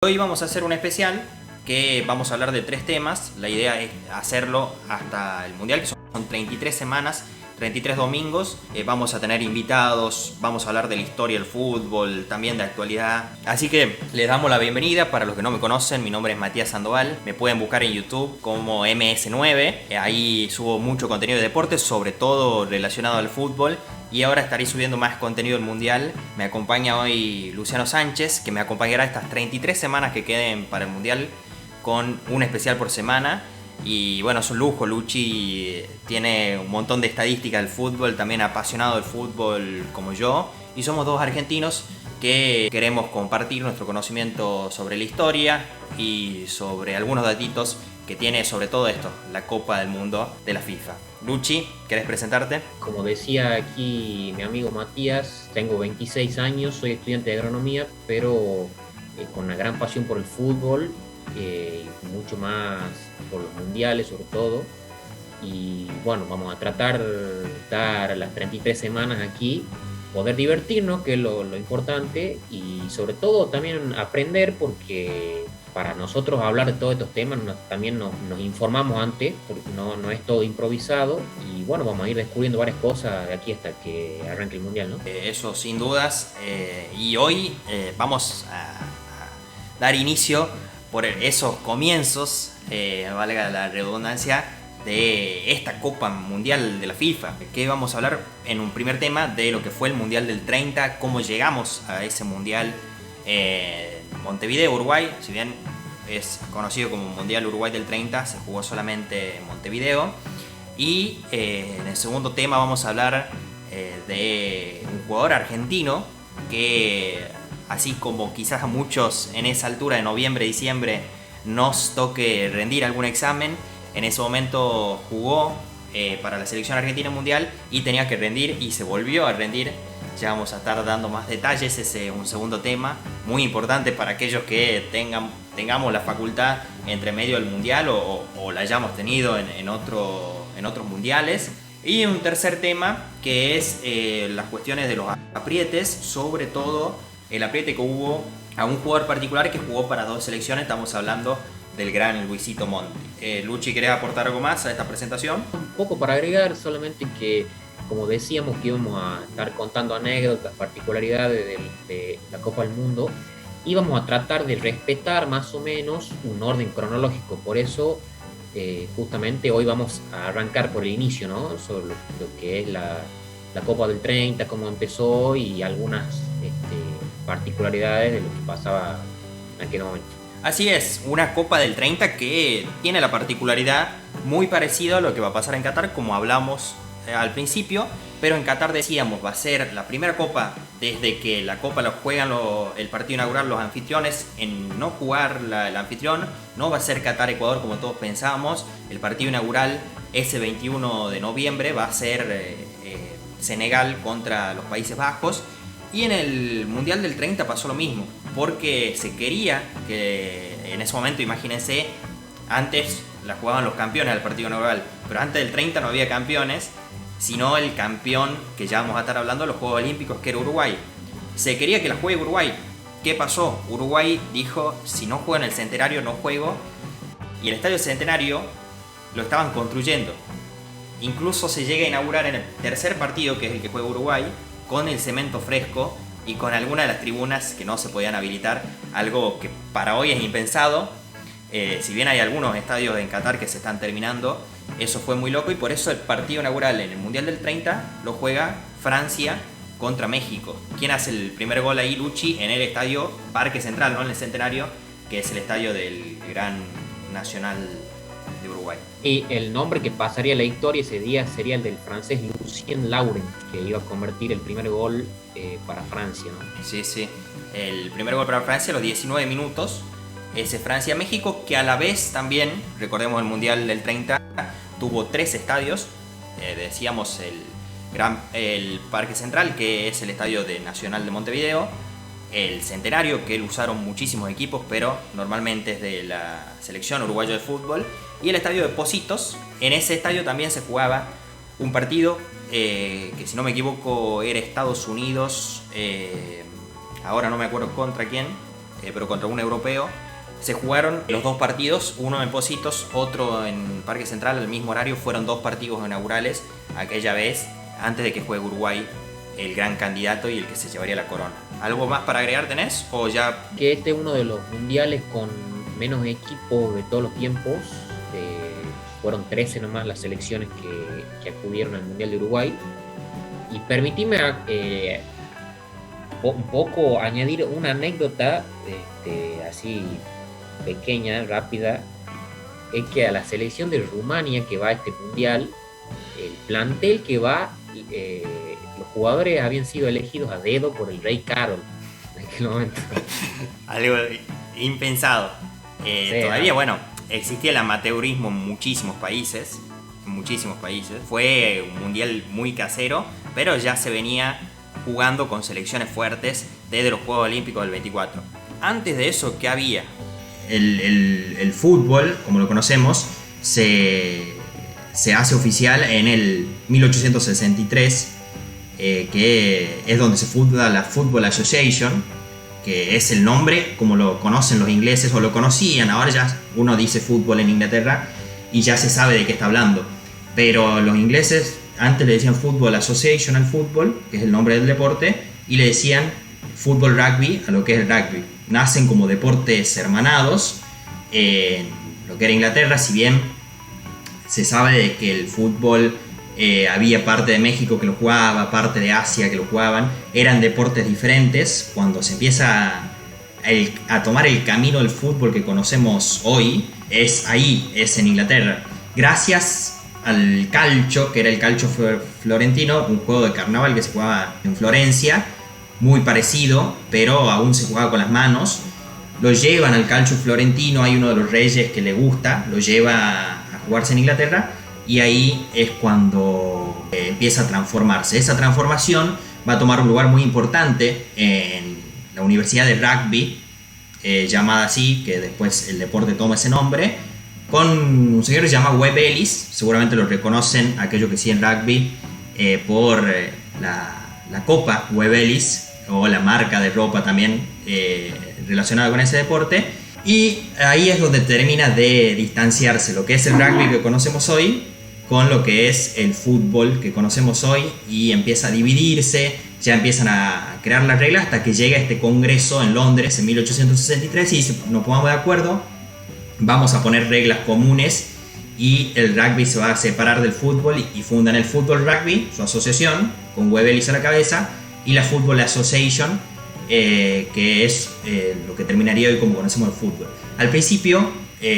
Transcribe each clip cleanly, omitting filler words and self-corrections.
Hoy vamos a hacer un especial que vamos a hablar de 3 temas. La idea es hacerlo hasta el Mundial, que son 33 semanas, 33 domingos. Vamos a tener invitados, vamos a hablar de la historia del fútbol, también de actualidad. Así que les damos la bienvenida. Para los que no me conocen, mi nombre es Matías Sandoval. Me pueden buscar en YouTube como MS9. Ahí subo mucho contenido de deportes, sobre todo relacionado al fútbol. Y ahora estaré subiendo más contenido del Mundial. Me acompaña hoy Luciano Sánchez, que me acompañará estas 33 semanas que queden para el Mundial, con un especial por semana. Y bueno, es un lujo. Luchi tiene un montón de estadísticas del fútbol, también apasionado del fútbol como yo. Y somos dos argentinos que queremos compartir nuestro conocimiento sobre la historia y sobre algunos datitos que tiene sobre todo esto, la Copa del Mundo de la FIFA. Luchi, ¿querés presentarte? Como decía aquí mi amigo Matías, tengo 26 años, soy estudiante de agronomía, pero con una gran pasión por el fútbol, mucho más por los mundiales sobre todo. Y bueno, vamos a tratar de estar las 33 semanas aquí, poder divertirnos, que es lo importante, y sobre todo también aprender, porque para nosotros hablar de todos estos temas también nos informamos antes, porque no es todo improvisado, y bueno, vamos a ir descubriendo varias cosas de aquí hasta que arranque el Mundial, ¿no? Eso sin dudas. Y hoy vamos a dar inicio por esos comienzos, valga la redundancia, de esta Copa Mundial de la FIFA. Que vamos a hablar en un primer tema de lo que fue el Mundial del 30, cómo llegamos a ese Mundial en Montevideo, Uruguay. Si bien es conocido como Mundial Uruguay del 30, se jugó solamente en Montevideo. Y en el segundo tema vamos a hablar de un jugador argentino que, así como quizás a muchos en esa altura de noviembre, diciembre, nos toque rendir algún examen, en ese momento jugó para la selección argentina mundial y tenía que rendir y se volvió a rendir. Ya vamos a estar dando más detalles, ese es un segundo tema muy importante para aquellos que tengamos la facultad entre medio del mundial o la hayamos tenido en otros mundiales. Y un tercer tema que es las cuestiones de los aprietes, sobre todo el apriete que hubo a un jugador particular que jugó para 2 selecciones. Estamos hablando del gran Luisito Monti. Luchi, ¿querés aportar algo más a esta presentación? Un poco para agregar, solamente que, como decíamos, que íbamos a estar contando anécdotas, particularidades de la Copa del Mundo, íbamos a tratar de respetar más o menos un orden cronológico. Por eso, justamente hoy vamos a arrancar por el inicio, ¿no? Sobre lo que es la Copa del 30, cómo empezó y algunas particularidades de lo que pasaba en aquel momento. Así es, una Copa del 30 que tiene la particularidad muy parecida a lo que va a pasar en Qatar, como hablamos al principio. Pero en Qatar decíamos, va a ser la primera Copa desde que la Copa la juegan el partido inaugural los anfitriones en no jugar el anfitrión. No va a ser Qatar-Ecuador como todos pensábamos. El partido inaugural ese 21 de noviembre va a ser Senegal contra los Países Bajos. Y en el Mundial del 30 pasó lo mismo, porque se quería que en ese momento, imagínense, antes la jugaban los campeones del partido inaugural, pero antes del 30 no había campeones, sino el campeón que ya vamos a estar hablando de los Juegos Olímpicos, que era Uruguay. Se quería que la juegue Uruguay. ¿Qué pasó? Uruguay dijo, si no juego en el Centenario, no juego. Y el Estadio Centenario lo estaban construyendo. Incluso se llega a inaugurar en el tercer partido, que es el que juega Uruguay, con el cemento fresco y con algunas de las tribunas que no se podían habilitar, algo que para hoy es impensado. Si bien hay algunos estadios en Qatar que se están terminando, eso fue muy loco, y por eso el partido inaugural en el Mundial del 30 lo juega Francia contra México. ¿Quién hace el primer gol ahí, Luchi? En el estadio Parque Central, no en el Centenario, que es el estadio del Gran Nacional de Uruguay. Y el nombre que pasaría a la historia ese día sería el del francés Lucien Lauren, que iba a convertir el primer gol para Francia, ¿no? Sí, sí. El primer gol para Francia a los 19 minutos. Ese Francia-México, que a la vez también, recordemos el Mundial del 30, tuvo 3 estadios. Decíamos el Parque Central, que es el estadio Nacional de Montevideo. El Centenario, que usaron muchísimos equipos, pero normalmente es de la selección uruguaya de fútbol. Y el estadio de Pocitos. En ese estadio también se jugaba un partido que, si no me equivoco, era Estados Unidos, ahora no me acuerdo contra quién, pero contra un europeo. Se jugaron los dos partidos, uno en Pocitos, otro en Parque Central, al mismo horario. Fueron dos partidos inaugurales aquella vez, antes de que juegue Uruguay, el gran candidato y el que se llevaría la corona. ¿Algo más para agregar tenés? ¿O ya...? Que este es uno de los mundiales con menos equipos de todos los tiempos. Fueron 13 nomás las selecciones que acudieron al Mundial de Uruguay. Y permitime un poco añadir una anécdota así pequeña, rápida. Es que a la selección de Rumania que va a este mundial, el plantel que va, los jugadores habían sido elegidos a dedo por el rey Carol en aquel momento. Algo impensado. Sí, Todavía, bueno, existía el amateurismo en muchísimos países. Fue un mundial muy casero, pero ya se venía jugando con selecciones fuertes desde los Juegos Olímpicos del 24. Antes de eso, ¿qué había? El fútbol, como lo conocemos, se hace oficial en el 1863, que es donde se funda la Football Association, que es el nombre como lo conocen los ingleses, o lo conocían. Ahora ya uno dice fútbol en Inglaterra y ya se sabe de qué está hablando. Pero los ingleses antes le decían Football Association al fútbol, que es el nombre del deporte, y le decían fútbol rugby a lo que es el rugby. Nacen como deportes hermanados en lo que era Inglaterra, si bien se sabe de que el fútbol había parte de México que lo jugaba, parte de Asia que lo jugaban, eran deportes diferentes. Cuando se empieza a tomar el camino del fútbol que conocemos hoy, es en Inglaterra. Gracias al calcio, que era el calcio florentino, un juego de carnaval que se jugaba en Florencia, muy parecido, pero aún se jugaba con las manos. Lo llevan al calcio florentino, hay uno de los reyes que le gusta, lo lleva a jugarse en Inglaterra, y ahí es cuando empieza a transformarse. Esa transformación va a tomar un lugar muy importante en la Universidad de Rugby, llamada así, que después el deporte toma ese nombre, con un señor que se llama Webb Ellis. Seguramente lo reconocen aquellos que siguen rugby por la copa Webb Ellis, o la marca de ropa también relacionada con ese deporte. Y ahí es donde termina de distanciarse lo que es el rugby que conocemos hoy con lo que es el fútbol que conocemos hoy, y empieza a dividirse, ya empiezan a crear las reglas hasta que llega este congreso en Londres en 1863 y dice, nos pongamos de acuerdo, vamos a poner reglas comunes, y el rugby se va a separar del fútbol, y fundan el Football Rugby, su asociación, con Webb Ellis a la cabeza, y la Football Association, que es lo que terminaría hoy como conocemos el fútbol. Al principio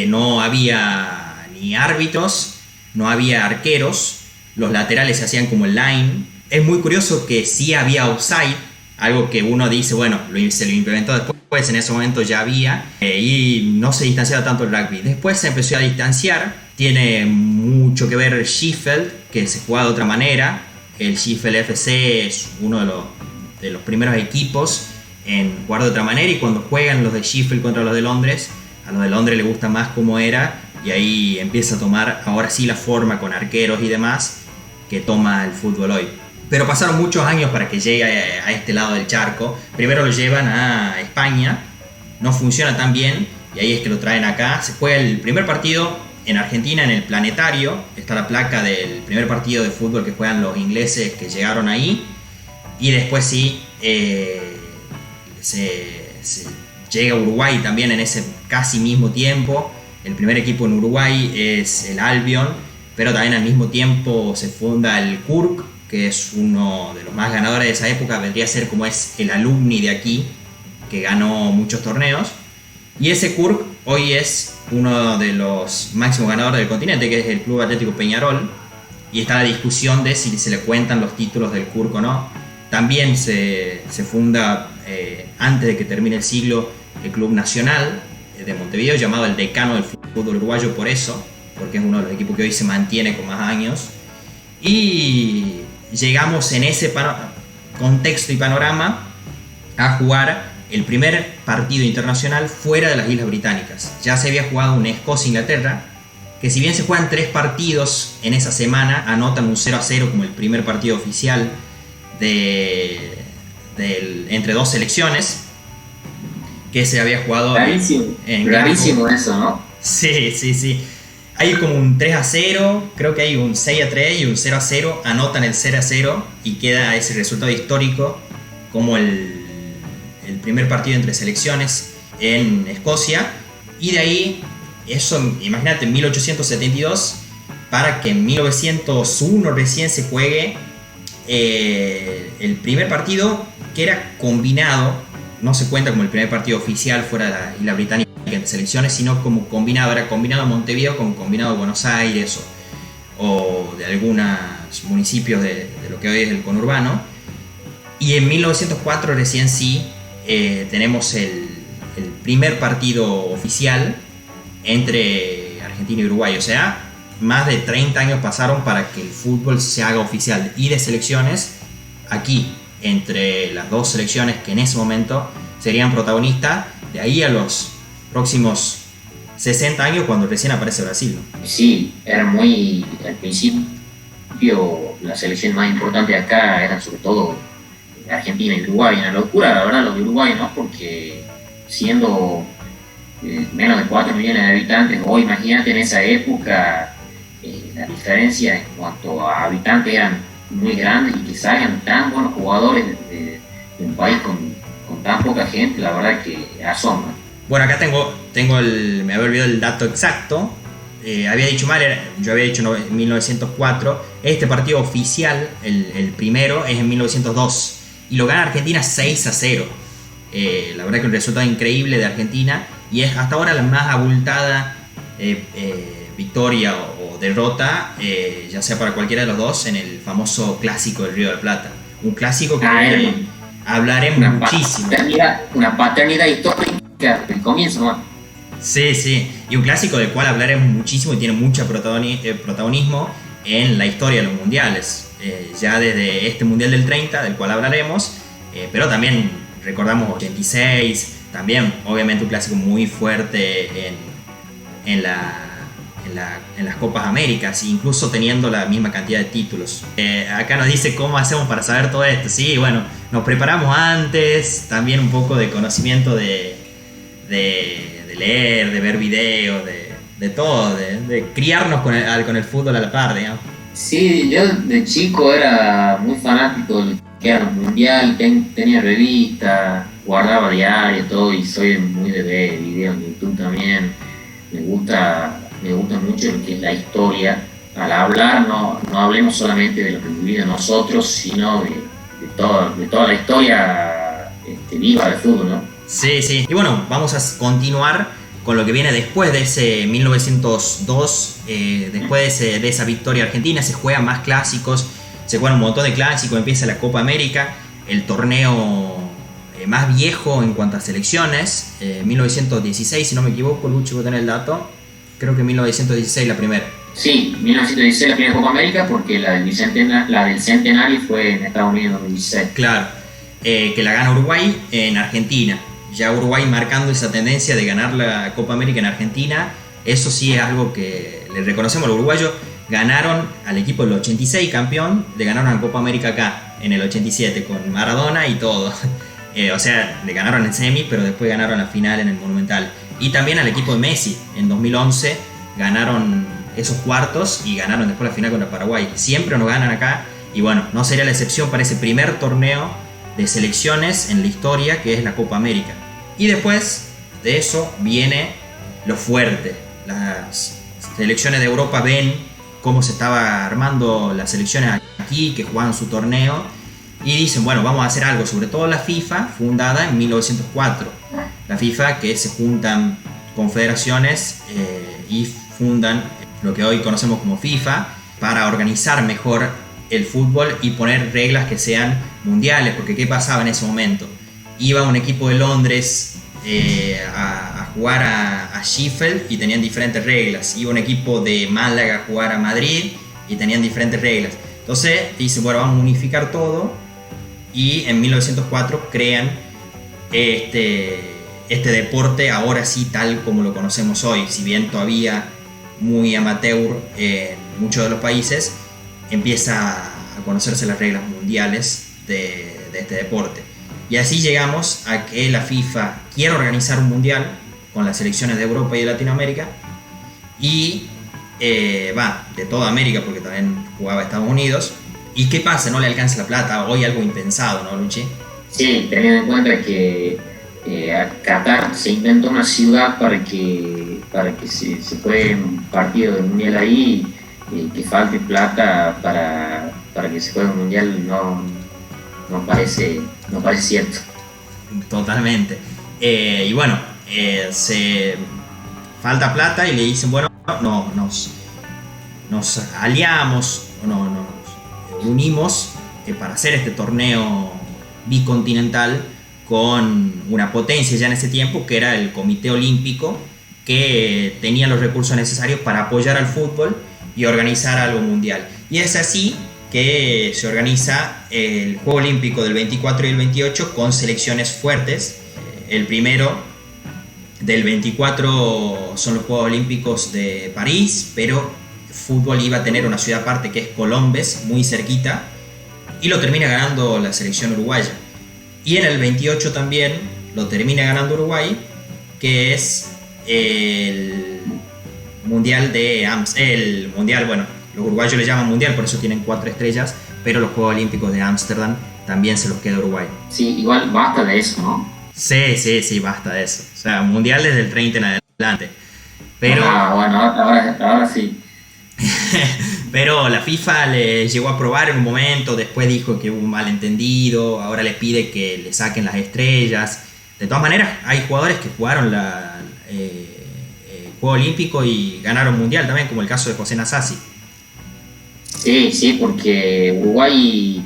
no había ni árbitros, no había arqueros, los laterales se hacían como el line. Es muy curioso que sí había offside, algo que uno dice, bueno, se lo implementó después, en ese momento ya había, y no se distanciaba tanto el rugby. Después se empezó a distanciar, tiene mucho que ver Sheffield, que se juega de otra manera. El Sheffield FC es uno de los primeros equipos en jugar de otra manera, y cuando juegan los de Sheffield contra los de Londres, a los de Londres les gusta más cómo era, y ahí empieza a tomar ahora sí la forma con arqueros y demás que toma el fútbol hoy. Pero pasaron muchos años para que llegue a este lado del charco. Primero lo llevan a España, no funciona tan bien, y ahí es que lo traen acá. Se juega el primer partido en Argentina, en el Planetario. Está la placa del primer partido de fútbol que juegan los ingleses que llegaron ahí. Y después sí, se llega a Uruguay también en ese casi mismo tiempo. El primer equipo en Uruguay es el Albion, pero también al mismo tiempo se funda el Kurk, que es uno de los más ganadores de esa época. Vendría a ser como es el alumni de aquí, que ganó muchos torneos. Y ese Kurk hoy es uno de los máximos ganadores del continente, que es el Club Atlético Peñarol. Y está la discusión de si se le cuentan los títulos del Kurk o no. También se funda, antes de que termine el siglo, el Club Nacional de Montevideo, llamado el decano del fútbol uruguayo por eso, porque es uno de los equipos que hoy se mantiene con más años. Y llegamos en ese contexto y panorama a jugar el primer partido internacional fuera de las Islas Británicas. Ya se había jugado un Escocia-Inglaterra, que si bien se juegan 3 partidos en esa semana, anotan un 0-0 como el primer partido oficial entre dos selecciones. que se había jugado Rarísimo, en rarísimo Glasgow. eso, ¿no? Sí, sí, sí. Hay como un 3-0, creo que hay un 6-3 y un 0-0. Anotan el 0-0 y queda ese resultado histórico como el primer partido entre selecciones en Escocia. Y de ahí, eso, imagínate, 1872, para que en 1901 recién se juegue el primer partido, que era combinado. No se cuenta como el primer partido oficial fuera de la isla británica entre selecciones, sino como combinado. Era combinado Montevideo con combinado Buenos Aires o de algunos municipios de lo que hoy es el conurbano. Y en 1904 recién sí tenemos el primer partido oficial entre Argentina y Uruguay. O sea, más de 30 años pasaron para que el fútbol se haga oficial y de selecciones aquí, entre las dos selecciones que en ese momento serían protagonistas, de ahí a los próximos 60 años cuando recién aparece Brasil, ¿no? Sí, era muy, al principio, la selección más importante de acá eran sobre todo Argentina y Uruguay. Una locura, la verdad, los de Uruguay, ¿no? Porque siendo menos de 4 millones de habitantes, hoy imagínate en esa época, la diferencia en cuanto a habitantes eran muy grandes y que salgan tan buenos jugadores de un país con tan poca gente, la verdad que asombra. Bueno, acá me había olvidado el dato exacto. Había dicho mal, yo había dicho 1904. Este partido oficial, el primero, es en 1902 y lo gana Argentina 6-0. La verdad que un resultado increíble de Argentina y es hasta ahora la más abultada victoria o derrota, ya sea para cualquiera de los dos, en el famoso clásico del Río de la Plata. Un clásico que hablaremos muchísimo. Una paternidad histórica del comienzo, ¿no? Sí, sí, y un clásico del cual hablaremos muchísimo y tiene mucho protagonismo en la historia de los mundiales. Ya desde este mundial del 30, del cual hablaremos, pero también recordamos 86, también obviamente un clásico muy fuerte en las Copas Américas, incluso teniendo la misma cantidad de títulos. Acá nos dice cómo hacemos para saber todo esto. Sí, bueno, nos preparamos antes, también un poco de conocimiento de leer, de ver videos, de todo, de criarnos con el fútbol a la par, digamos. Sí, yo de chico era muy fanático del que era el mundial, tenía revistas, guardaba diario, todo, y soy muy de ver videos en YouTube también. Me gusta mucho lo que es la historia. Al hablar no hablemos solamente de lo que hemos vivido nosotros, sino de toda la historia viva del fútbol, ¿no? Sí, sí. Y bueno, vamos a continuar con lo que viene después de ese 1902. Después de esa victoria argentina se juegan más clásicos, se juegan un montón de clásicos, empieza la Copa América, el torneo más viejo en cuanto a selecciones, 1916, si no me equivoco. Lucho, voy a tener el dato, creo que 1916 la primera. Sí, 1916 la primera Copa América, porque la del centenario fue en Estados Unidos en 2016. Claro, que la gana Uruguay en Argentina. Ya Uruguay marcando esa tendencia de ganar la Copa América en Argentina. Eso sí es algo que le reconocemos a los uruguayos. Ganaron al equipo del 86 campeón, le ganaron la Copa América acá en el 87 con Maradona y todo. O sea, le ganaron en semi, pero después ganaron la final en el Monumental. Y también al equipo de Messi en 2011 ganaron esos cuartos y ganaron después la final contra Paraguay. Siempre nos ganan acá y bueno, no sería la excepción para ese primer torneo de selecciones en la historia, que es la Copa América. Y después de eso viene lo fuerte. Las selecciones de Europa ven cómo se estaba armando las selecciones aquí, que jugaban su torneo, y dicen, bueno, vamos a hacer algo, sobre todo la FIFA, fundada en 1904. La FIFA, que se juntan confederaciones y fundan lo que hoy conocemos como FIFA, para organizar mejor el fútbol y poner reglas que sean mundiales, porque ¿qué pasaba en ese momento? Iba un equipo de Londres a jugar a Sheffield y tenían diferentes reglas. Iba un equipo de Málaga a jugar a Madrid y tenían diferentes reglas. Entonces dice, bueno, vamos a unificar todo, y en 1904 crean este deporte ahora sí tal como lo conocemos hoy. Si bien todavía muy amateur en muchos de los países, empieza a conocerse las reglas mundiales de este deporte. Y así llegamos a que la FIFA quiere organizar un mundial con las selecciones de Europa y de Latinoamérica y de toda América, porque también jugaba Estados Unidos. ¿Y qué pasa? No le alcanza la plata. Hoy algo impensado, ¿no, Luchi? Sí, teniendo en cuenta que Qatar se inventó una ciudad para que se juegue un partido del mundial ahí, que falte plata para que se juegue un mundial no parece cierto. Totalmente. Y bueno, se falta plata y le dicen, bueno, no, nos aliamos, nos unimos para hacer este torneo bicontinental con una potencia ya en ese tiempo, que era el Comité Olímpico, que tenía los recursos necesarios para apoyar al fútbol y organizar algo mundial. Y es así que se organiza el Juego Olímpico del 24 y el 28 con selecciones fuertes. El primero del 24 son los Juegos Olímpicos de París, pero el fútbol iba a tener una ciudad aparte que es Colombes, muy cerquita, y lo termina ganando la selección uruguaya. Y en el 28 también lo termina ganando Uruguay, que es el Mundial de el Mundial, bueno, los uruguayos le llaman Mundial, por eso tienen 4 estrellas, pero los Juegos Olímpicos de Ámsterdam también se los queda Uruguay. Sí, igual basta de eso, ¿no? Sí, basta de eso. O sea, Mundial desde el 30 en adelante. Pero... bueno, ahora sí. Pero la FIFA le llegó a aprobar en un momento, después dijo que hubo un malentendido, ahora le pide que le saquen las estrellas. De todas maneras, hay jugadores que jugaron el Juego Olímpico y ganaron Mundial también, como el caso de José Nasasi. Sí, porque Uruguay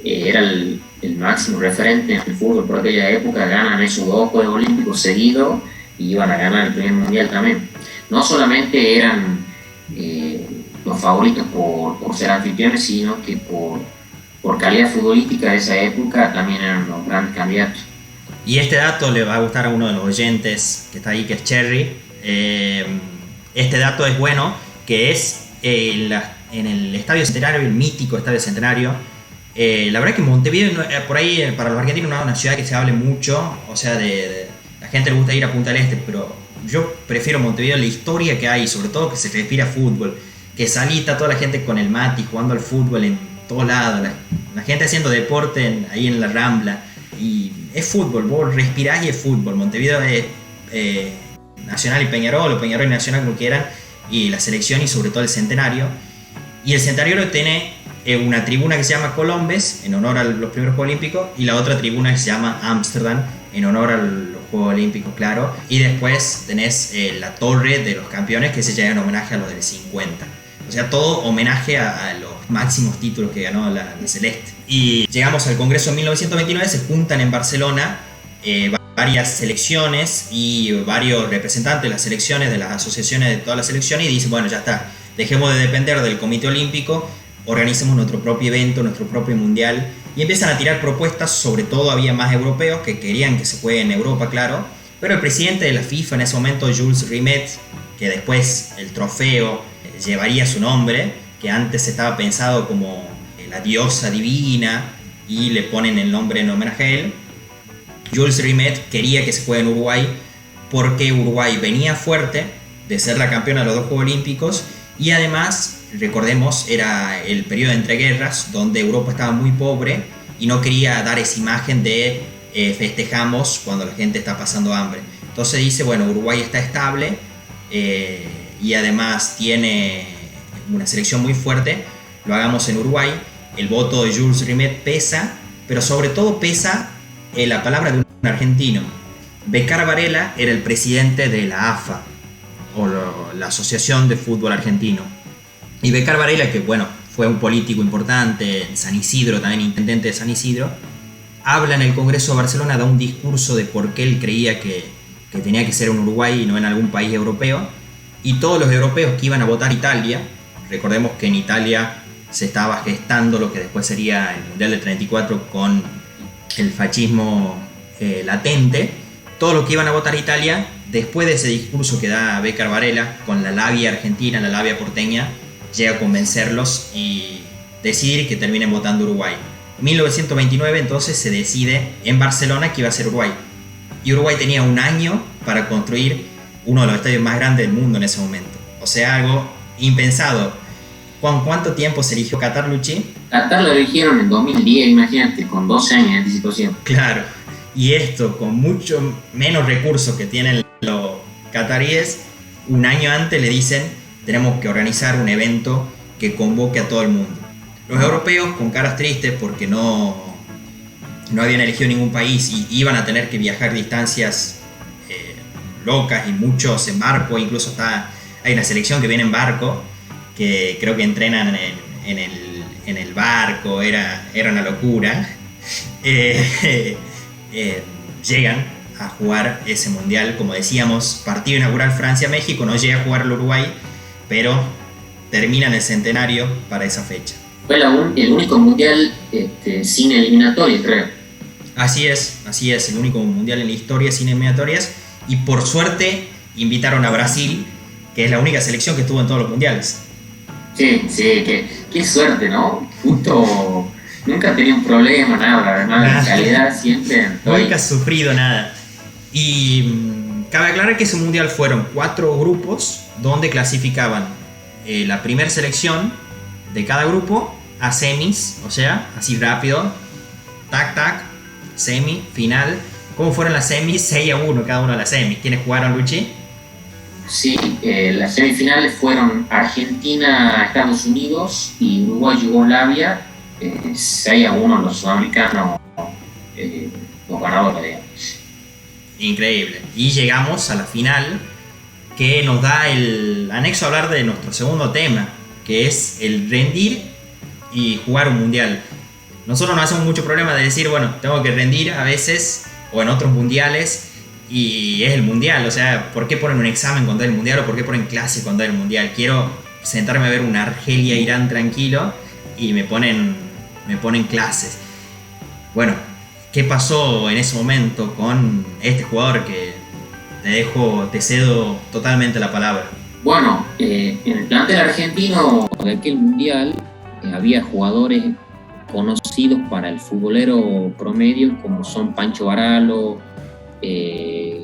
era el máximo referente en el fútbol por aquella época, ganan esos 2 Juegos Olímpicos seguidos y iban a ganar el primer Mundial también. No solamente eran los favoritos por ser anfitriones, sino que por calidad futbolística de esa época también eran los grandes candidatos. Y este dato le va a gustar a uno de los oyentes que está ahí, que es Cherry. Este dato es bueno, que es en el Estadio Centenario, el mítico Estadio Centenario. La verdad que Montevideo, por ahí para los argentinos, no es una ciudad que se hable mucho, o sea, la gente le gusta ir a Punta del Este, pero yo prefiero Montevideo, la historia que hay, sobre todo que se respira fútbol, que salita toda la gente con el mati jugando al fútbol en todos lados, la gente haciendo deporte ahí en la Rambla, y es fútbol, vos respirás y es fútbol. Montevideo es Nacional y Peñarol, o Peñarol y Nacional, como quieran, y la selección y sobre todo el Centenario. Y el Centenario tiene una tribuna que se llama Colombes, en honor a los primeros Juegos Olímpicos, y la otra tribuna que se llama Ámsterdam, en honor a los Juegos Olímpicos, claro. Y después tenés la Torre de los Campeones, que se llama en homenaje a los del 50. O sea, todo homenaje a los máximos títulos que ganó la Celeste. Y llegamos al Congreso en 1929, se juntan en Barcelona varias selecciones y varios representantes de las selecciones, de las asociaciones de todas las selecciones, y dicen, bueno, ya está, dejemos de depender del Comité Olímpico, organicemos nuestro propio evento, nuestro propio mundial, y empiezan a tirar propuestas. Sobre todo había más europeos que querían que se juegue en Europa, claro, pero el presidente de la FIFA en ese momento, Jules Rimet, que después el trofeo llevaría su nombre, que antes estaba pensado como la diosa divina y le ponen el nombre en homenaje a él, Jules Rimet quería que se juegue en Uruguay porque Uruguay venía fuerte de ser la campeona de los 2 Juegos Olímpicos, y además, recordemos, era el periodo de entreguerras donde Europa estaba muy pobre y no quería dar esa imagen de festejamos cuando la gente está pasando hambre. Entonces dice, bueno, Uruguay está estable y además tiene una selección muy fuerte, lo hagamos en Uruguay. El voto de Jules Rimet pesa, pero sobre todo pesa la palabra de un argentino. Beccar Varela era el presidente de la AFA, o la Asociación de Fútbol Argentino. Y Beccar Varela, que bueno, fue un político importante en San Isidro, también intendente de San Isidro, habla en el Congreso de Barcelona, da un discurso de por qué él creía que tenía que ser en Uruguay y no en algún país europeo. Y todos los europeos que iban a votar Italia, recordemos que en Italia se estaba gestando lo que después sería el Mundial del 34 con el fascismo latente, todos los que iban a votar Italia, después de ese discurso que da Beccar Varela, con la labia argentina, la labia porteña, llega a convencerlos y decidir que terminen votando Uruguay. 1929 entonces se decide en Barcelona que iba a ser Uruguay. Y Uruguay tenía un año para construir uno de los estadios más grandes del mundo en ese momento. O sea, algo impensado. ¿Con cuánto tiempo se eligió Qatar, Luchi? Qatar lo eligieron en 2010, imagínate, con 12 años de anticipación. Claro. Y esto, con mucho menos recursos que tienen los cataríes, un año antes le dicen, tenemos que organizar un evento que convoque a todo el mundo. Los europeos, con caras tristes porque no habían elegido ningún país y iban a tener que viajar distancias locas y muchos en barco, incluso hay una selección que viene en barco, que creo que entrenan en el barco, era una locura. Llegan a jugar ese mundial, como decíamos, partido inaugural Francia-México, no llega a jugar el Uruguay, pero terminan el centenario para esa fecha. Fue el único mundial sin eliminatorias, creo. Así es, el único mundial en la historia sin eliminatorias, y por suerte invitaron a Brasil, que es la única selección que estuvo en todos los mundiales. Sí, qué suerte, ¿no? Justo nunca tenía un problema, nada, además de calidad siempre. Nunca ha sufrido nada. Y cabe aclarar que ese mundial fueron 4 grupos donde clasificaban la primera selección de cada grupo a semis, o sea, así rápido, tac, semi, final. ¿Cómo fueron las semis? 6-1 cada uno de las semis. ¿Quiénes jugaron, Luchi? Sí, las semifinales fueron Argentina, Estados Unidos y Uruguay-Yugoslavia. 6-1 los sudamericanos, los ganadores, digamos. Increíble. Y llegamos a la final, que nos da el anexo a hablar de nuestro segundo tema, que es el rendir y jugar un mundial. Nosotros no hacemos mucho problema de decir, bueno, tengo que rendir a veces o en otros mundiales, y es el mundial. O sea, ¿por qué ponen un examen cuando es el mundial o por qué ponen clase cuando es el mundial? Quiero sentarme a ver una Argelia-Irán tranquilo y me ponen clases. Bueno, ¿qué pasó en ese momento con este jugador que te cedo totalmente la palabra? Bueno, en el plantel argentino de aquel mundial había jugadores conocidos para el futbolero promedio, como son Pancho Varalo,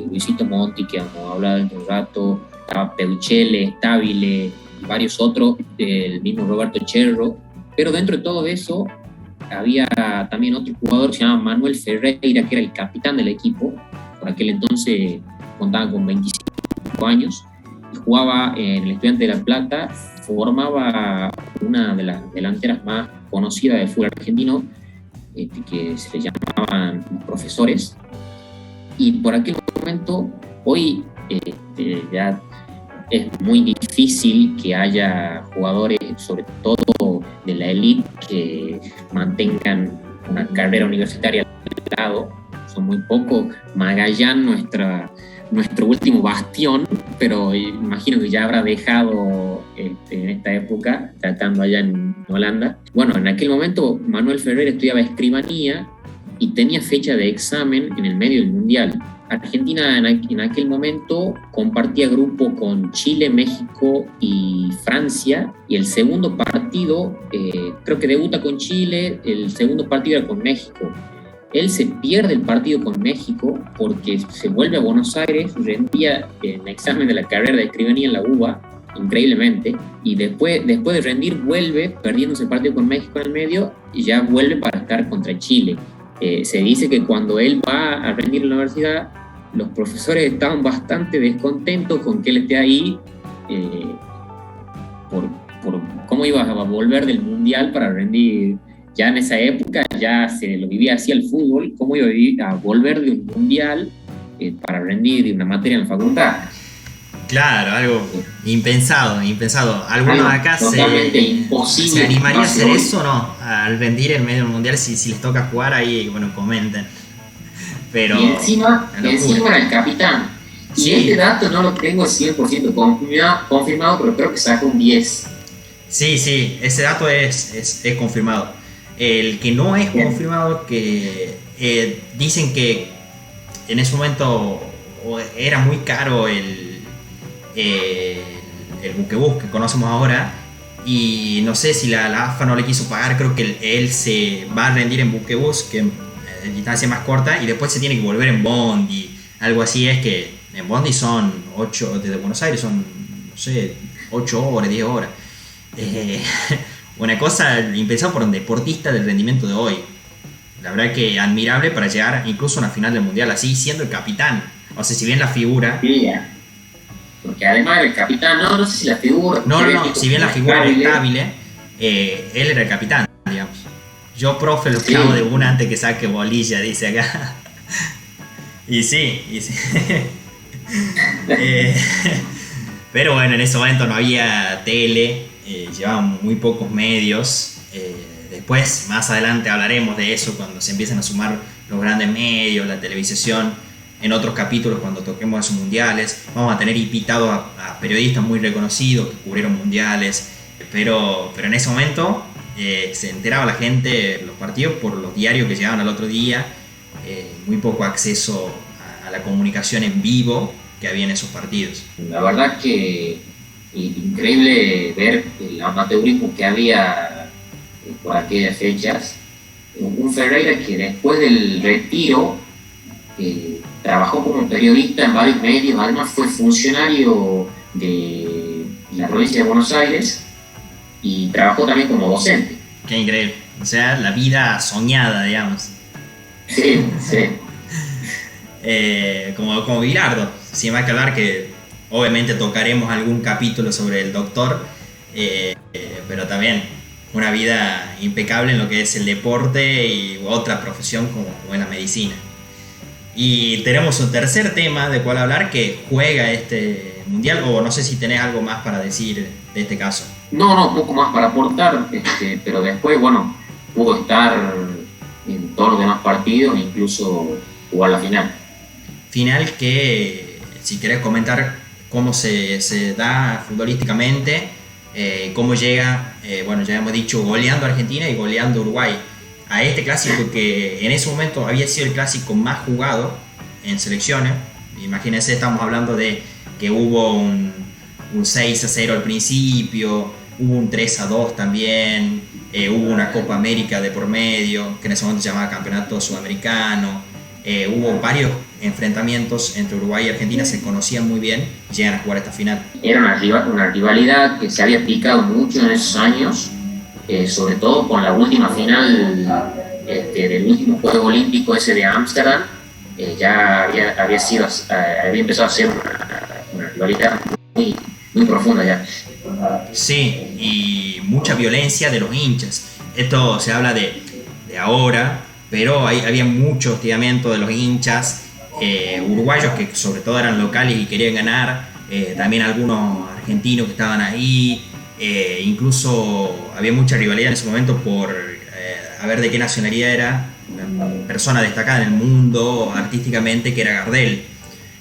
Luisito Monti, que hemos hablado dentro de un rato, estaba Peuchele, Stabile y varios otros, el mismo Roberto Cherro. Pero dentro de todo eso había también otro jugador que se llamaba Manuel Ferreira, que era el capitán del equipo. Por aquel entonces contaba con 25 años y jugaba en el Estudiantes de La Plata. Formaba una de las delanteras más conocidas del fútbol argentino, que se le llamaban profesores. Y por aquel momento, hoy ya es muy difícil que haya jugadores, sobre todo de la élite, que mantengan una carrera universitaria al lado. Son muy pocos. Magallán, nuestro último bastión, pero imagino que ya habrá dejado en esta época, tratando allá en Holanda. Bueno, en aquel momento Manuel Ferrer estudiaba escribanía y tenía fecha de examen en el medio del mundial. Argentina en aquel momento compartía grupo con Chile, México y Francia, y el segundo partido, creo que debuta con Chile, el segundo partido era con México. Él se pierde el partido con México porque se vuelve a Buenos Aires, rendía el examen de la carrera de escribanía en la UBA, increíblemente, y después de rendir vuelve, perdiéndose el partido con México en el medio, y ya vuelve para estar contra Chile. Se dice que cuando él va a rendir en la universidad, los profesores estaban bastante descontentos con que él esté ahí, por cómo iba a volver del mundial para rendir. Ya en esa época ya se lo vivía así el fútbol, cómo iba a volver de un mundial para rendir de una materia en la facultad. Claro, algo impensado. ¿Alguno de acá se animaría a hacer eso o no? Al rendir en medio del mundial, si les toca jugar ahí, bueno, comenten. Pero y encima era el capitán. Y este dato no lo tengo 100% confirmado, pero creo que sacó un 10. Sí, ese dato es confirmado. El que no es confirmado, que dicen que en ese momento era muy caro el buquebús que conocemos ahora, y no sé si la AFA no le quiso pagar, creo que él se va a rendir en buquebús, que es distancia más corta, y después se tiene que volver en Bondi, algo así. Es que en Bondi son 8, desde Buenos Aires son, no sé, 8 horas, 10 horas. Una cosa impensable por un deportista del rendimiento de hoy. La verdad que admirable para llegar incluso a una final del Mundial así, siendo el capitán. O sea, si bien la figura... Sí, porque además el capitán, no sé si la figura... No, si bien la figura era estable, él era el capitán, digamos. Yo, profe, lo clavo de una antes que saque bolilla, dice acá. Y sí. Pero bueno, en ese momento no había tele, llevaban muy pocos medios. Después, más adelante hablaremos de eso cuando se empiezan a sumar los grandes medios, la televisión. En otros capítulos, cuando toquemos esos mundiales, vamos a tener invitados a periodistas muy reconocidos que cubrieron mundiales. Pero en ese momento se enteraba la gente de los partidos por los diarios que llegaban al otro día. Muy poco acceso a la comunicación en vivo que había en esos partidos. La verdad que increíble ver el amateurismo que había por aquellas fechas. Un Ferreira que después del retiro trabajó como periodista en varios medios, además fue funcionario de la provincia de Buenos Aires y trabajó también como docente. Qué increíble, o sea, la vida soñada, digamos. Sí. Como Bilardo, sin más que hablar, que obviamente tocaremos algún capítulo sobre el doctor, pero también una vida impecable en lo que es el deporte y otra profesión como es la medicina. Y tenemos un tercer tema de cual hablar que juega este mundial, o no sé si tenés algo más para decir de este caso. No, poco más para aportar, pero después, bueno, pudo estar en todos los demás partidos, incluso jugar la final. Final que, si querés comentar cómo se da futbolísticamente, cómo llega, bueno, ya hemos dicho, goleando a Argentina y goleando a Uruguay. A este clásico que en ese momento había sido el clásico más jugado en selecciones. Imagínense, estamos hablando de que hubo un 6-0 al principio, hubo un 3-2 también, hubo una Copa América de por medio, que en ese momento se llamaba Campeonato Sudamericano. Hubo varios enfrentamientos entre Uruguay y Argentina, se conocían muy bien y llegan a jugar esta final. Era una rivalidad que se había picado mucho en esos años, sobre todo con la última final del último Juego Olímpico ese de Ámsterdam. Ya había empezado a ser una rivalidad muy profunda ya. Sí, y mucha violencia de los hinchas. Esto se habla de ahora, pero había mucho hostigamiento de los hinchas uruguayos, que sobre todo eran locales y querían ganar. También algunos argentinos que estaban ahí. Incluso había mucha rivalidad en ese momento por a ver de qué nacionalidad era una persona destacada en el mundo artísticamente, que era Gardel.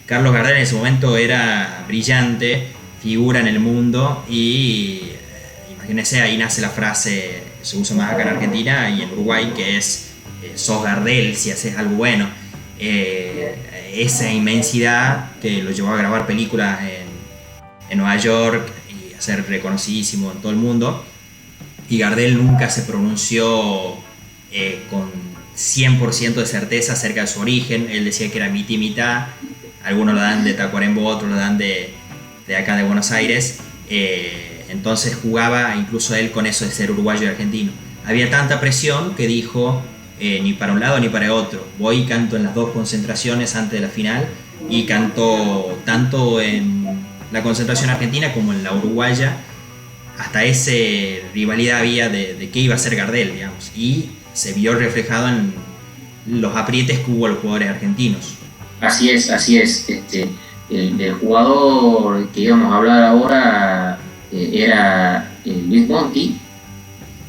Carlos Gardel en ese momento era brillante, figura en el mundo, y imagínense, ahí nace la frase que se usa más acá en Argentina y en Uruguay, que es sos Gardel si haces algo bueno. Esa inmensidad que lo llevó a grabar películas en Nueva York y a ser reconocidísimo en todo el mundo. Y Gardel nunca se pronunció con 100% de certeza acerca de su origen. Él decía que era mitad y mitad. Algunos lo dan de Tacuarembó, otros lo dan de acá de Buenos Aires. Entonces jugaba incluso él con eso de ser uruguayo y argentino. Había tanta presión que dijo, ni para un lado ni para otro. Voy y canto en las dos concentraciones antes de la final, y cantó tanto en la concentración argentina como en la uruguaya. Hasta esa rivalidad había de qué iba a ser Gardel, digamos, y se vio reflejado en los aprietes que hubo a los jugadores argentinos. Así es. El jugador que íbamos a hablar ahora era Luis Monti.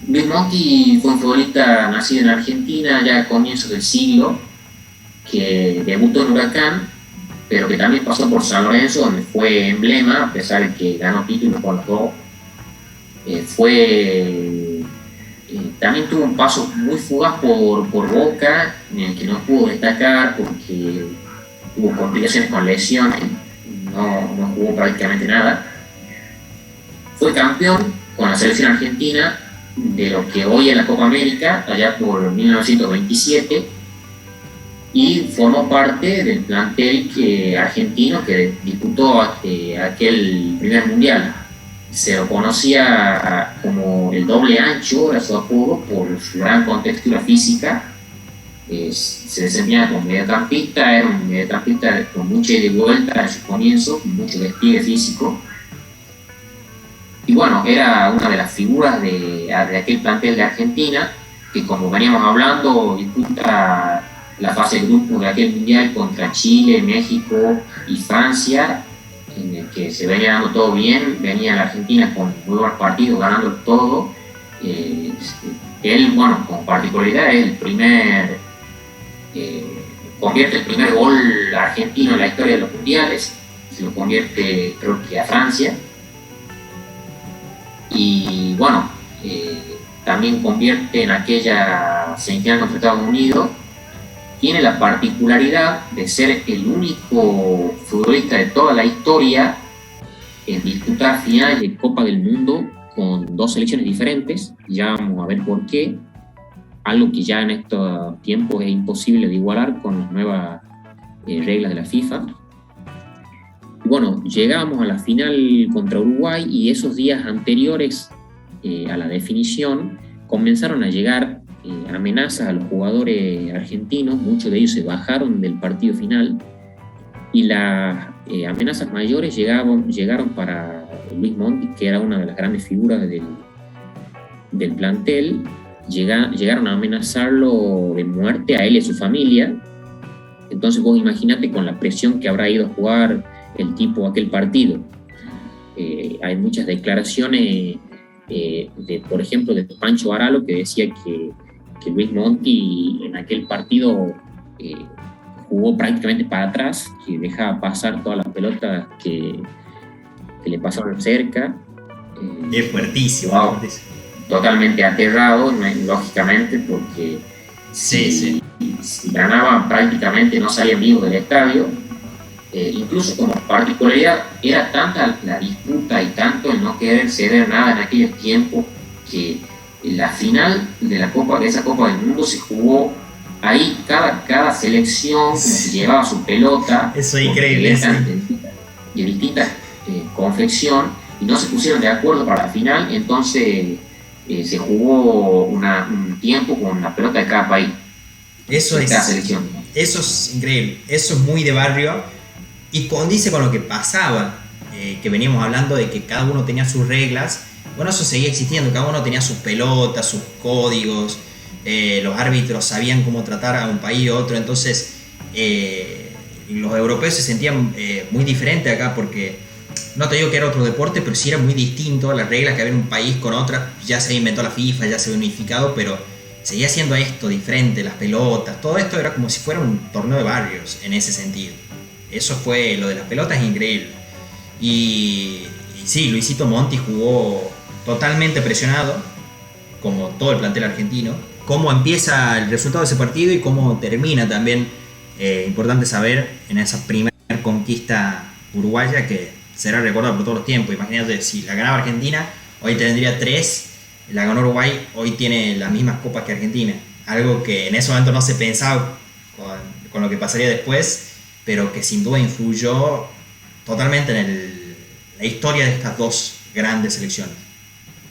Luis Monti fue un futbolista nacido en Argentina ya a comienzos del siglo, que debutó en Huracán, pero que también pasó por San Lorenzo, donde fue emblema, a pesar de que ganó títulos con los dos. También tuvo un paso muy fugaz por Boca, en el que no pudo destacar porque tuvo complicaciones con lesiones, no jugó prácticamente nada. Fue campeón con la selección argentina de lo que hoy es la Copa América, allá por 1927, y formó parte del plantel argentino que disputó aquel primer mundial. Se lo conocía como el doble ancho, era su apodo, por su gran contextura física. Se desempeñaba como mediocampista, era un mediocampista con mucha ida y vuelta en sus comienzos, con mucho despliegue físico. Y bueno, era una de las figuras de aquel plantel de Argentina, que como veníamos hablando, disputa la fase de grupos de aquel mundial contra Chile, México y Francia, en el que se venía dando todo bien, venía la Argentina con muy buenos partidos, ganando todo. Él, bueno, con particularidad, es convierte el primer gol argentino en la historia de los mundiales, se lo convierte, creo que a Francia. Y bueno, también convierte en aquella semifinal contra Estados Unidos. Tiene la particularidad de ser el único futbolista de toda la historia en disputar finales de Copa del Mundo con dos selecciones diferentes. Ya vamos a ver por qué. Algo que ya en estos tiempos es imposible de igualar con las nuevas reglas de la FIFA. Y bueno, llegamos a la final contra Uruguay y esos días anteriores a la definición comenzaron a llegar amenazas a los jugadores argentinos. Muchos de ellos se bajaron del partido final y las amenazas mayores llegaron para Luis Monti, que era una de las grandes figuras del plantel. Llegaron a amenazarlo de muerte a él y a su familia. Entonces vos imaginate con la presión que habrá ido a jugar el tipo aquel partido. Hay muchas declaraciones por ejemplo, de Pancho Aralo, que decía que Luis Monti en aquel partido jugó prácticamente para atrás, que dejaba pasar todas las pelotas que le pasaron cerca. Es fuertísimo. Wow, totalmente aterrado, lógicamente, porque si ganaban prácticamente no salían vivos del estadio. Incluso como particularidad, era tanta la disputa y tanto el no querer ceder nada en aquellos tiempos que la final de esa Copa del Mundo se jugó ahí, cada selección como que llevaba su pelota. Eso es increíble. De distinta confección, y no se pusieron de acuerdo para la final, entonces se jugó un tiempo con la pelota de cada país. Eso de cada selección. Eso es increíble, eso es muy de barrio. Y condice con lo que pasaba, que veníamos hablando de que cada uno tenía sus reglas. Bueno, eso seguía existiendo, cada uno tenía sus pelotas, sus códigos, los árbitros sabían cómo tratar a un país u otro. Entonces los europeos se sentían muy diferentes acá, porque no te digo que era otro deporte, pero sí era muy distinto las reglas que había en un país con otras. Ya se inventó la FIFA, ya se había unificado, pero seguía siendo esto diferente, las pelotas, todo esto era como si fuera un torneo de barrios en ese sentido. Eso fue, lo de las pelotas es increíble. Y sí, Luisito Monti jugó totalmente presionado, como todo el plantel argentino. Cómo empieza el resultado de ese partido y cómo termina también, importante saber, en esa primera conquista uruguaya que será recordada por todos los tiempos. Imagínate, si la ganaba Argentina, hoy tendría 3, la ganó Uruguay, hoy tiene las mismas copas que Argentina. Algo que en ese momento no se pensaba con lo que pasaría después, pero que sin duda influyó totalmente en la historia de estas dos grandes selecciones.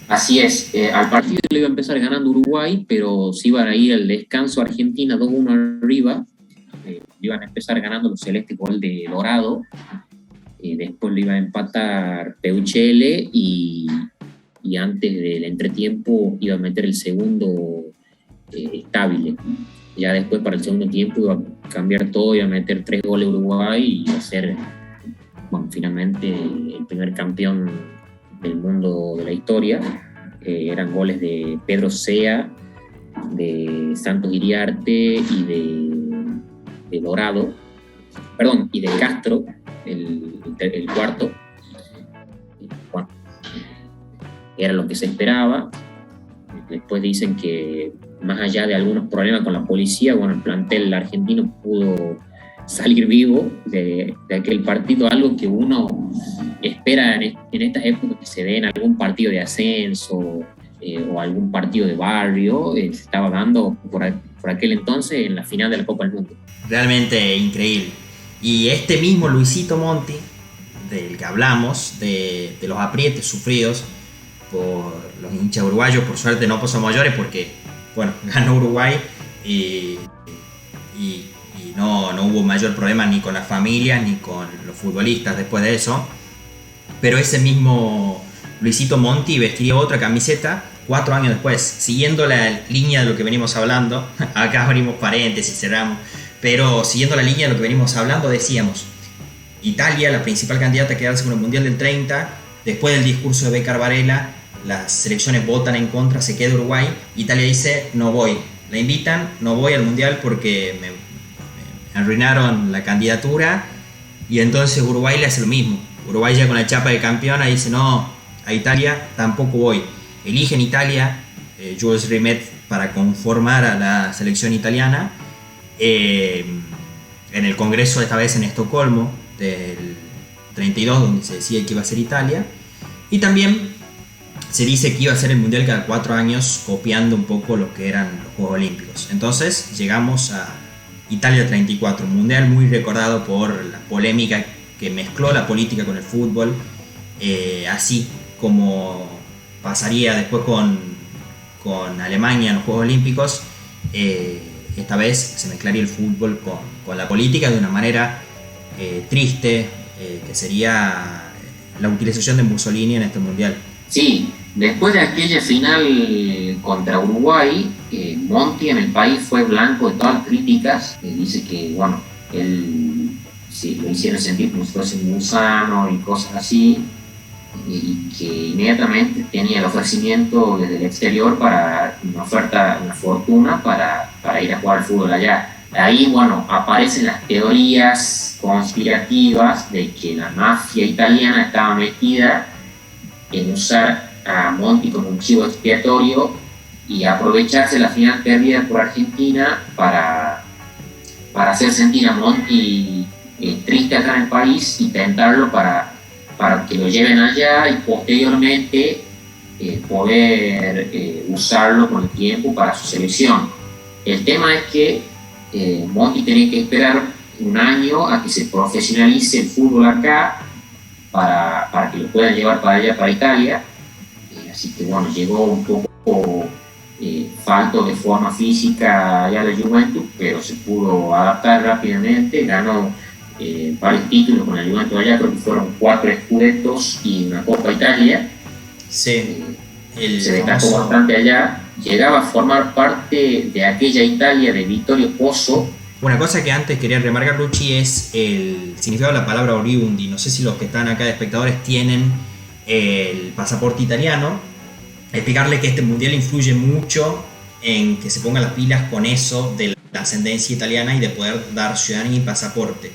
Así es, al partido le iba a empezar ganando Uruguay, pero se iban a ir al descanso Argentina 2-1 arriba. Iban a empezar ganando los celestes con el de Dorado. Después le iba a empatar Peuchele y antes del entretiempo iba a meter el segundo Stabile. Ya después para el segundo tiempo iba a cambiar todo, iba a meter 3 goles Uruguay y iba a ser, bueno, finalmente el primer campeón del mundo de la historia. Eran goles de Pedro Sea, de Santos Iriarte y de Dorado, perdón, y de Castro, el cuarto. Bueno, era lo que se esperaba. Después dicen que más allá de algunos problemas con la policía, bueno, el plantel argentino pudo salir vivo de aquel partido, algo que uno espera en estas épocas que se den algún partido de ascenso o algún partido de barrio, se estaba dando por aquel entonces en la final de la Copa del Mundo. Realmente increíble. Y este mismo Luisito Monti, del que hablamos, de los aprietes sufridos por los hinchas uruguayos, por suerte no pasó a mayores porque, bueno, ganó Uruguay y no hubo mayor problema ni con la familia ni con los futbolistas después de eso. Pero ese mismo Luisito Monti vestiría otra camiseta 4 años después, siguiendo la línea de lo que venimos hablando. Acá abrimos paréntesis, cerramos, pero siguiendo la línea de lo que venimos hablando, decíamos: Italia, la principal candidata a quedarse con el Mundial del 30, después del discurso de Becar Varela, las selecciones votan en contra, se queda Uruguay. Italia dice: no voy. La invitan, no voy al Mundial porque me arruinaron la candidatura. Y entonces Uruguay le hace lo mismo. Uruguay ya con la chapa de campeona dice: no, a Italia tampoco voy. Eligen Italia, Jules Rimet, para conformar a la selección italiana en el congreso, esta vez en Estocolmo del 32, donde se decide que iba a ser Italia. Y también se dice que iba a ser el Mundial cada 4 años, copiando un poco lo que eran los Juegos Olímpicos. Entonces llegamos a Italia 34, un mundial muy recordado por la polémica que mezcló la política con el fútbol, así como pasaría después con Alemania en los Juegos Olímpicos. Esta vez se mezclaría el fútbol con la política de una manera triste, que sería la utilización de Mussolini en este mundial. Sí, después de aquella final contra Uruguay, Monti en el país fue blanco de todas las críticas. Dice que, bueno, él sí, lo hicieron sentir como si fuese un gusano y cosas así, y que inmediatamente tenía el ofrecimiento desde el exterior para una fortuna para ir a jugar al fútbol allá. Ahí, bueno, aparecen las teorías conspirativas de que la mafia italiana estaba metida en usar a Monti como un chivo expiatorio y aprovecharse la final perdida por Argentina para hacer sentir a Monti triste acá en el país y tentarlo para que lo lleven allá y posteriormente poder usarlo con el tiempo para su selección. El tema es que Monti tenía que esperar un año a que se profesionalice el fútbol acá para que lo puedan llevar para allá, para Italia. Así que bueno, llegó un poco falto de forma física allá a la Juventus, pero se pudo adaptar rápidamente, ganó varios títulos con la Juventus allá, creo que fueron 4 Scudettos y una Copa Italia. Sí, se destacó bastante allá, llegaba a formar parte de aquella Italia de Vittorio Pozzo. Una cosa que antes quería remarcar, Luchi, es el significado de la palabra oriundi. No sé si los que están acá de espectadores tienen el pasaporte italiano. Explicarle que este mundial influye mucho en que se pongan las pilas con eso de la ascendencia italiana y de poder dar ciudadanía y pasaporte.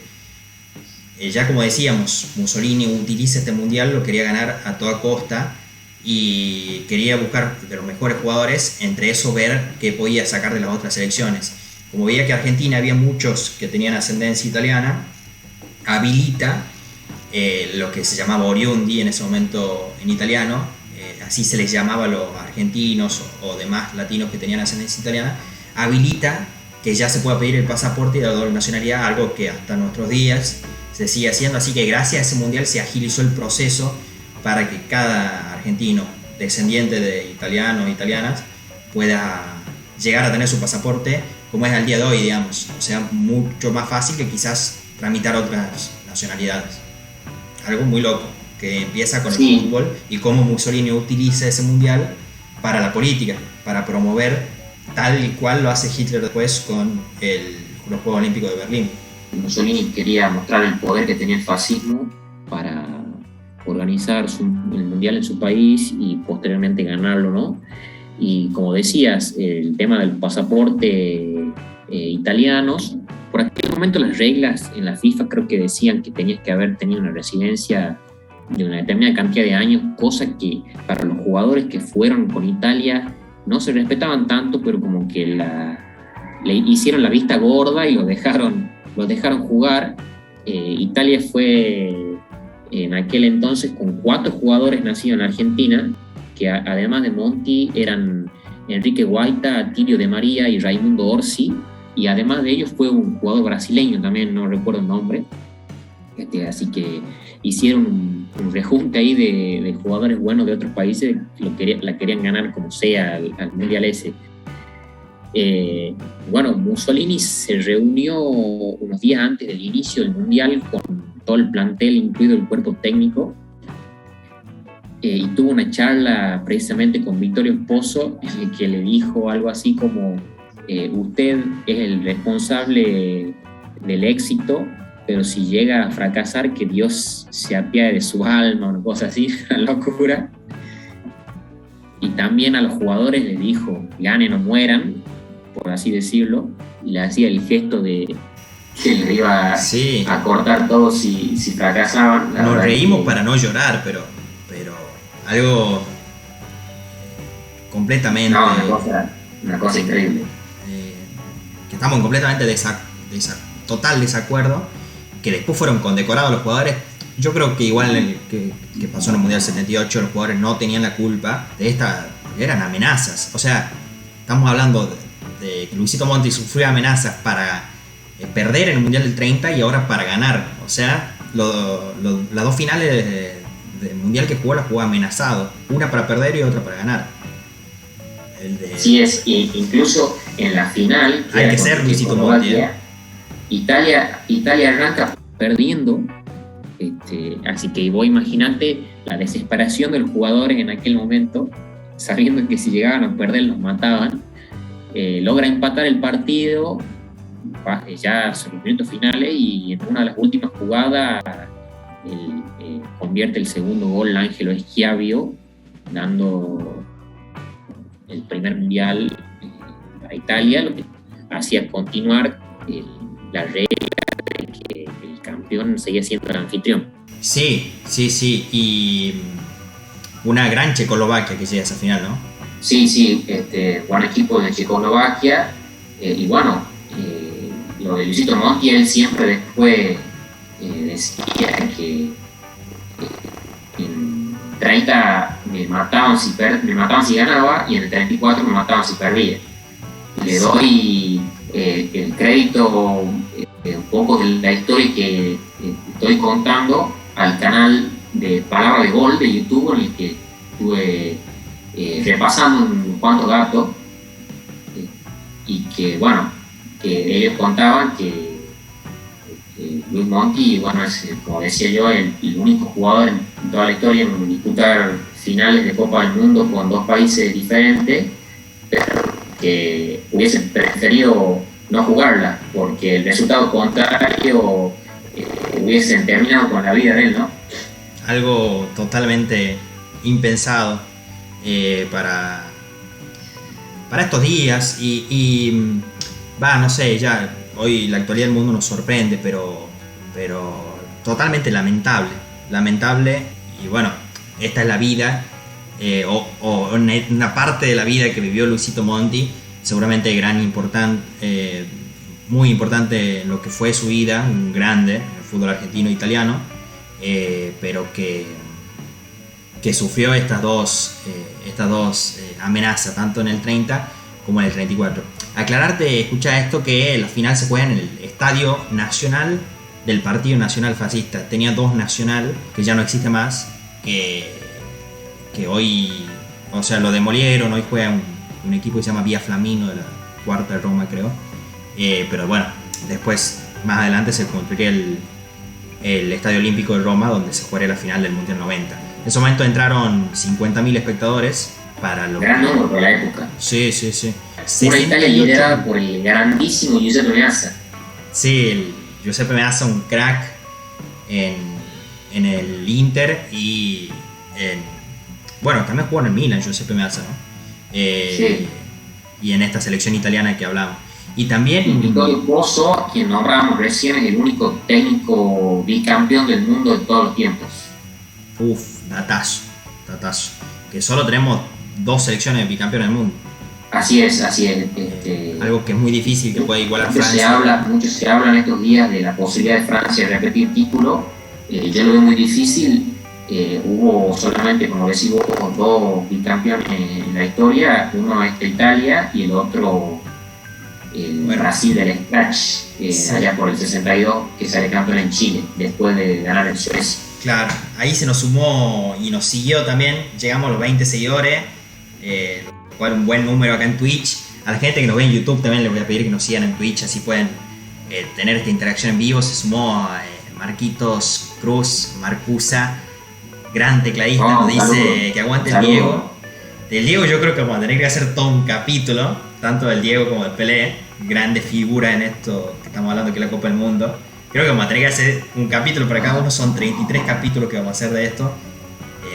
Ya como decíamos, Mussolini utiliza este mundial, lo quería ganar a toda costa y quería buscar de los mejores jugadores, entre eso ver qué podía sacar de las otras selecciones. Como veía que Argentina había muchos que tenían ascendencia italiana, habilita lo que se llamaba oriundi en ese momento en italiano, así se les llamaba a los argentinos o demás latinos que tenían ascendencia italiana, habilita que ya se pueda pedir el pasaporte y la doble nacionalidad, algo que hasta nuestros días se sigue haciendo. Así que gracias a ese mundial se agilizó el proceso para que cada argentino descendiente de italianos e italianas pueda llegar a tener su pasaporte como es al día de hoy, digamos. O sea, mucho más fácil que quizás tramitar otras nacionalidades. Algo muy loco, que empieza con el fútbol y cómo Mussolini utiliza ese mundial para la política, para promover tal y cual lo hace Hitler después con los Juegos Olímpicos de Berlín. Mussolini quería mostrar el poder que tenía el fascismo para organizar el mundial en su país y posteriormente ganarlo, ¿no? Y como decías, el tema del pasaporte italianos, por aquel momento las reglas en la FIFA creo que decían que tenías que haber tenido una residencia de una determinada cantidad de años, cosa que para los jugadores que fueron con Italia no se respetaban tanto, pero como que le hicieron la vista gorda y los dejaron jugar. Italia fue en aquel entonces con 4 jugadores nacidos en Argentina, que además de Monti eran Enrique Guaita, Atilio de María y Raimundo Orsi, y además de ellos fue un jugador brasileño también, no recuerdo el nombre. Así que hicieron un rejunte ahí de jugadores buenos de otros países que la querían ganar como sea al Mundial ese. Bueno, Mussolini se reunió unos días antes del inicio del Mundial con todo el plantel, incluido el cuerpo técnico, y tuvo una charla precisamente con Vittorio Pozzo, en el que le dijo algo así como usted es el responsable del éxito, pero si llega a fracasar, que Dios se apiade de su alma, una cosa así, una locura. Y también a los jugadores les dijo, ganen o mueran, por así decirlo, y le hacía el gesto de que le iba a cortar todo si fracasaban. Nos reímos para no llorar, pero algo completamente... No, una cosa increíble. Que estamos en completamente total desacuerdo, que después fueron condecorados los jugadores. Yo creo que igual que pasó en el Mundial 78, los jugadores no tenían la culpa de esta, eran amenazas. O sea, estamos hablando de que Luisito Monti sufrió amenazas para perder en el Mundial del 30 y ahora para ganar. O sea, las 2 finales del Mundial que jugó las jugó amenazado. Una para perder y otra para ganar. Sí, incluso en la final... Hay que ser Luisito Monti. Italia arranca perdiendo. Así que vos imaginate la desesperación de los jugadores en aquel momento, sabiendo que si llegaban a perder los mataban. Logra empatar el partido ya en los minutos finales, y en una de las últimas jugadas convierte el segundo gol Ángelo Schiavio, dando el primer mundial a Italia, lo que hacía continuar la regla de que el campeón seguía siendo el anfitrión. Sí, y una gran Checoslovaquia que llega a esa final, ¿no? Sí, buen equipo de Checoslovaquia, y bueno, lo de Luisito Monti, él siempre después decía que en 30 me mataban si ganaba, y en el 34 me mataban si perdía. Le doy el crédito un poco de la historia que estoy contando al canal de Palabra de Gol de YouTube, en el que estuve repasando un cuantos datos, y que bueno, que ellos contaban que Luis Monti, bueno, es, como decía yo, el único jugador en toda la historia en disputar finales de Copa del Mundo con 2 países diferentes, pero que hubiesen preferido no jugarla, porque el resultado contrario hubiesen terminado con la vida de él, ¿no? Algo totalmente impensado para estos días, y no sé, ya hoy la actualidad del mundo nos sorprende, pero totalmente lamentable, y bueno, esta es la vida, o una parte de la vida que vivió Luisito Monti, seguramente muy importante en lo que fue su vida, un grande en el fútbol argentino e italiano, pero que sufrió estas dos amenazas, tanto en el 30 como en el 34. Aclararte, escucha esto, que la final se juega en el Estadio Nacional del Partido Nacional Fascista. Tenía 2 Nacional, que ya no existe más, que hoy, o sea, lo demolieron. Hoy juega un equipo que se llama Vía Flamino, de la cuarta de Roma, creo. Pero bueno, después, más adelante, se construyó el Estadio Olímpico de Roma, donde se jugaría la final del Mundial 90. En ese momento entraron 50.000 espectadores para lo gran número por la época. Sí. Una Italia liderada por el grandísimo Giuseppe Meazza. Sí, el Giuseppe Meazza, un crack en el Inter, y bueno, también jugó en el Milan Giuseppe Meazza, ¿no? Sí. Y en esta selección italiana que hablamos. Y también Vittorio Pozzo, quien nombramos recién, es el único técnico bicampeón del mundo de todos los tiempos. Datazo. Que solo tenemos 2 selecciones bicampeones del mundo. Así es. Algo que es muy difícil que pueda igualar Francia. Mucho se habla en estos días de la posibilidad de Francia de repetir título, yo lo veo muy difícil. Hubo solamente, como decís vos, dos bicampeones en la historia, uno es de Italia y el otro el Brasil del Scratch, sí, allá por el 62, que sale campeón en Chile, después de ganar en Suecia. Claro, ahí se nos sumó y nos siguió también, llegamos a los 20 seguidores, lo cual un buen número acá en Twitch. A la gente que nos ve en YouTube también les voy a pedir que nos sigan en Twitch, así pueden tener esta interacción en vivo. Se sumó Marquitos Cruz, Marcusa, gran tecladista, nos dice saludo, que aguante el Diego. Del Diego yo creo que vamos a tener que hacer todo un capítulo, tanto del Diego como del Pelé, grande figura en esto que estamos hablando, que es la Copa del Mundo. Creo que vamos a tener que hacer un capítulo para cada uno, son 33 capítulos que vamos a hacer de esto.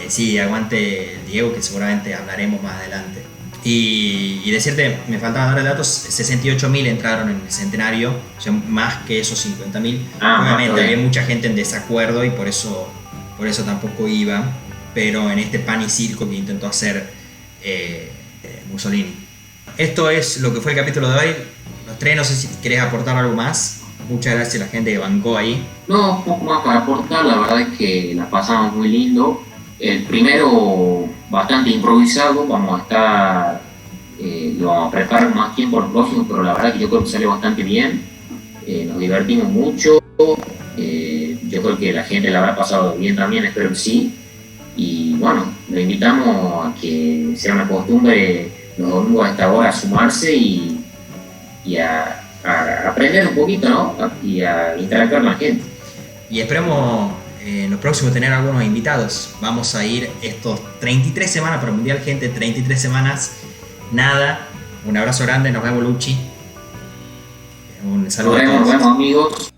Sí, aguante el Diego, que seguramente hablaremos más adelante. Y decirte, me faltaba dar el dato, 68.000 entraron en el centenario, o sea, más que esos 50.000. Obviamente había mucha gente en desacuerdo y por eso tampoco iba, pero en este pan y circo que intentó hacer Mussolini. Esto es lo que fue el capítulo de hoy. Los tres, no sé si querés aportar algo más. Muchas gracias a la gente que bancó ahí. No, poco más para aportar, la verdad es que la pasamos muy lindo. El primero bastante improvisado, vamos a estar, lo vamos a preparar más tiempo al próximo, pero la verdad que yo creo que salió bastante bien. Nos divertimos mucho, yo creo que la gente la habrá pasado bien también, espero que sí. Y bueno, lo invitamos a que sea una costumbre los domingos a esta hora a sumarse y a aprender un poquito, ¿no? Y a interactuar con la gente. Y esperemos en los próximos tener algunos invitados. Vamos a ir estos 33 semanas para el Mundial, gente, 33 semanas, nada. Un abrazo grande, nos vemos, Luchi. Un saludo a todos. Nos vemos, amigos.